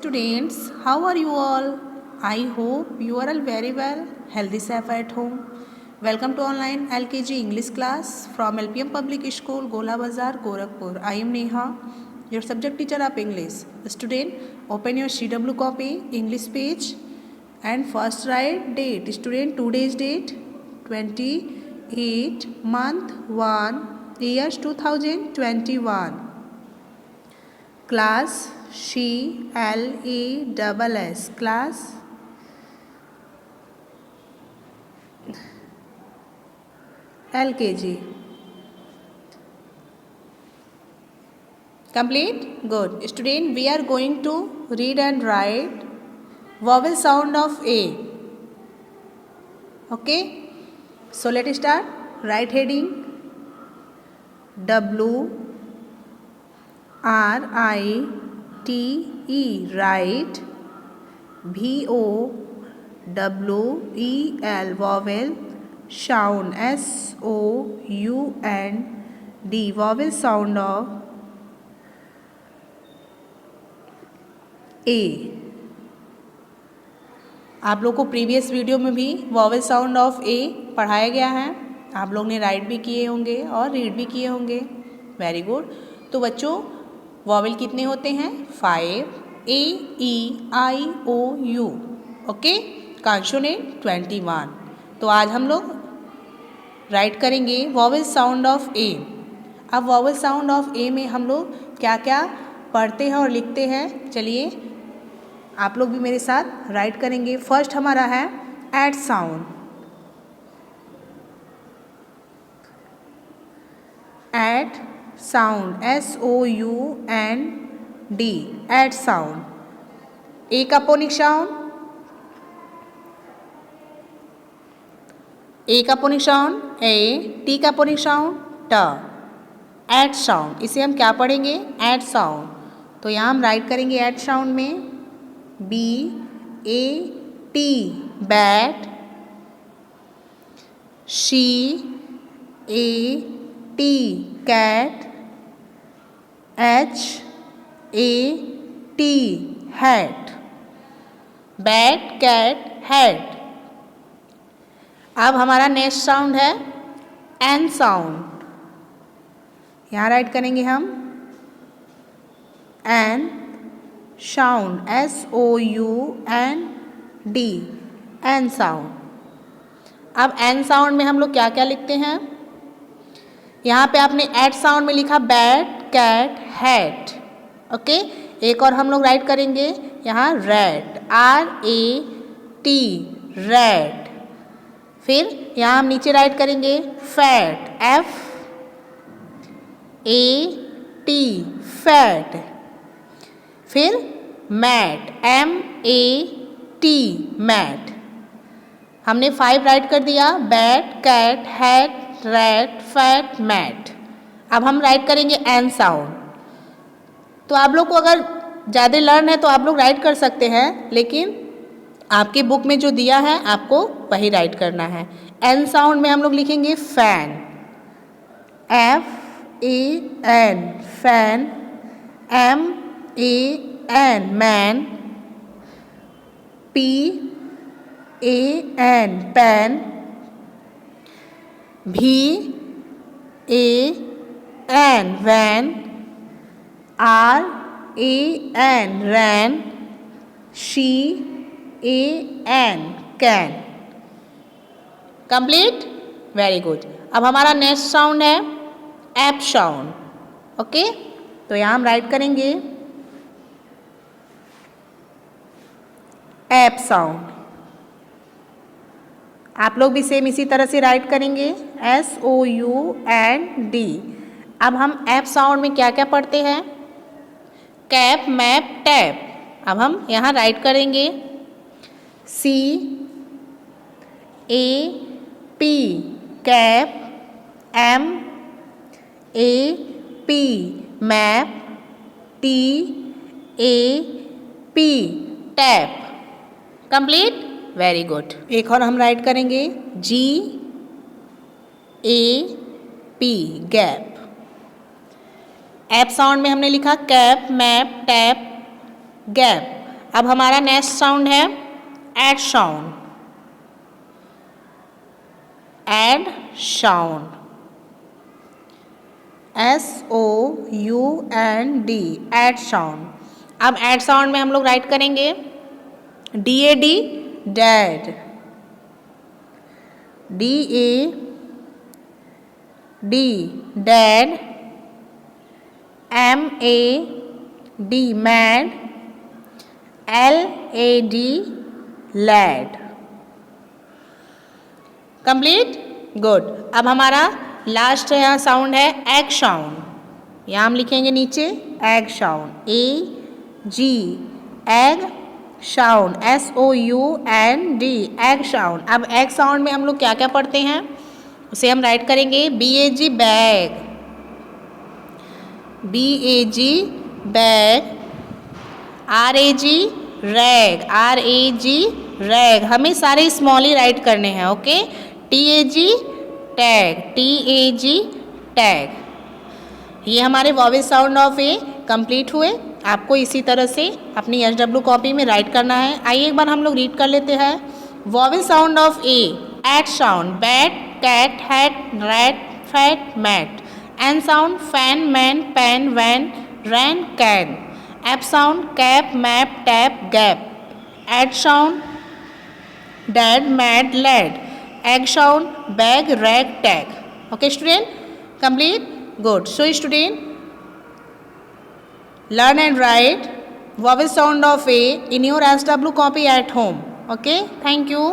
students, how are you all? I hope you are all very well, healthy, safe at home. Welcome to online LKG English class from LPM Public School, Gola Bazar, Gorakhpur. I am Neha, your subject teacher of English. Student, open your CW copy, English page, and first write date. Student, today's date 28 month 1 years 2021. Class CLASS class LKG. Complete? Good. Student, we are going to read and write vowel sound of A. Okay? So let's start. Write heading WRITE, write. VOWEL, vowel sound. SOUND, vowel sound of A. आप लोग को previous video में भी vowel sound of ए पढ़ाया गया है। आप लोग ने राइट भी किए होंगे और रीड भी किए होंगे। Very good. तो बच्चों, वॉवेल कितने होते हैं? 5, AEIOU। Okay, consonant 21। तो आज हम लोग राइट करेंगे वॉवेल साउंड ऑफ ए। अब वॉवेल साउंड ऑफ ए में हम लोग क्या क्या पढ़ते हैं और लिखते हैं, चलिए आप लोग भी मेरे साथ राइट करेंगे। फर्स्ट हमारा है at sound. At sound, SOUND, at sound. A का फोनिक साउंड, ए का फोनिक साउंड ए, टी का फोनिक साउंड ट। एट साउंड, इसे हम क्या पढ़ेंगे? At sound. तो यहाँ हम राइट करेंगे एट साउंड में BAT, bat. CAT, cat. HAT, hat. Bat, cat, hat. अब हमारा नेक्स्ट साउंड है एन साउंड। यहाँ राइट करेंगे हम an sound, SOUND, an sound. अब एन साउंड में हम लोग क्या क्या लिखते हैं? यहाँ पे आपने एट साउंड में लिखा बैट, कैट, हैट। ओके, एक और हम लोग राइट करेंगे यहाँ रेड, RAT, रेड। फिर यहाँ हम नीचे राइट करेंगे फैट, FAT, फैट। फिर मैट, MAT, मैट। हमने 5 राइट कर दिया, bat, cat, hat, red, fat, mat. अब हम राइट करेंगे एन साउंड। तो आप लोग को अगर ज़्यादा लर्न है तो आप लोग राइट कर सकते हैं, लेकिन आपके बुक में जो दिया है आपको वही राइट करना है। एन साउंड में हम लोग लिखेंगे fan, FAN, fan. MAN, man. PAN, pan. VAN, van. RAN, ran. CAN, can. Complete? Very good. अब हमारा नेक्स्ट साउंड है एप साउंड। ओके, तो यहाँ हम राइट करेंगे एप साउंड। आप लोग भी सेम इसी तरह से राइट करेंगे SOUND। अब हम एप साउंड में क्या क्या पढ़ते हैं? Cap, map, tap. अब हम यहाँ राइट करेंगे CAP, cap. MAP, map. TAP, tap. Complete? Very good. एक और हम राइट करेंगे GAP, गैप। ऐप साउंड में हमने लिखा कैप, मैप, टैप, गैप। अब हमारा नेक्स्ट साउंड है ad sound. Ad sound, SOUND, ad sound. अब एड साउंड में हम लोग राइट करेंगे DAD, dad, DAD, dad, MAD, mad, LAD, lad. Complete, good. अब हमारा लास्ट यहाँ साउंड है एग साउंड। यहाँ हम लिखेंगे नीचे egg sound, AG, egg sound, SOUND, egg sound. अब एग साउंड में हम लोग क्या क्या पढ़ते हैं उसे हम राइट करेंगे BAG, bag, BAG, bag, RAG, rag, RAG, rag. हमें सारे स्मॉल ही राइट करने हैं, okay. TAG, tag, TAG, tag. ये हमारे vowel sound of A complete हुए। आपको इसी तरह से अपनी SW कॉपी में राइट करना है। आइए एक बार हम लोग रीड कर लेते हैं। Vowel sound of A, at sound, bat, cat, hat, rat, fat, mat. An sound, fan, man, pan, van, ran, can. Ap sound, cap, map, tap, gap. Ad sound, dad, mad, lad. Ag sound, bag, rag, tag. Okay student, complete, good. So student, learn and write vowel sound of A in your SW copy at home. Okay, thank you.